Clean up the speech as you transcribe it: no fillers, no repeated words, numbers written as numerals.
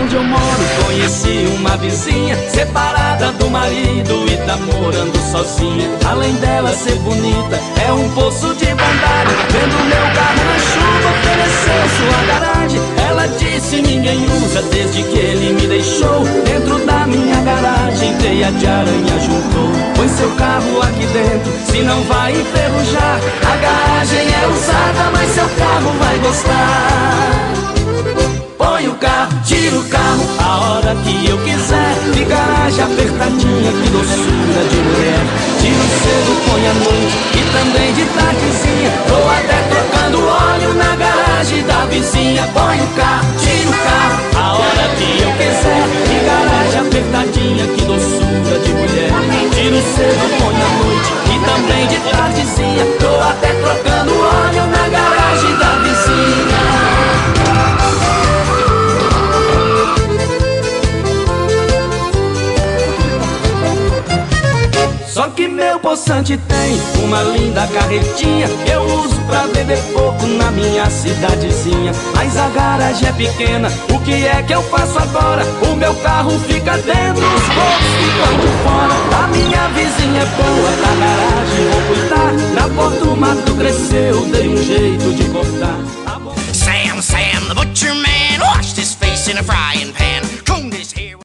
onde eu moro conheci uma vizinha separada do marido e tá morando sozinha. Além dela ser bonita, é um poço de bondade. Vendo meu carro na chuva, ofereceu sua garagem. Ela disse ninguém usa desde que ele me deixou. Dentro da minha garagem teia de aranha juntou. Põe seu carro aqui dentro, se não vai enferrujar. A garagem é usada, mas seu carro vai gostar. Põe o carro, tira o carro a hora que eu quiser. De garagem apertadinha, que doçura de mulher. Tiro cedo, põe à noite e também de tardezinha. Tô até trocando óleo na garagem da vizinha. Põe o carro, tira o carro a hora que eu quiser. De garagem apertadinha, que doçura de mulher. Tiro cedo, põe à noite e também de tardezinha. Tô até trocando óleo na garagem da vizinha. Só que meu poçante tem uma linda carretinha que eu uso pra beber pouco na minha cidadezinha. Mas a garagem é pequena, o que é que eu faço agora? O meu carro fica dentro, os poucos ficam de fora. A minha vizinha é boa, da garagem vou cuidar. Na porta o mato cresceu, dei um jeito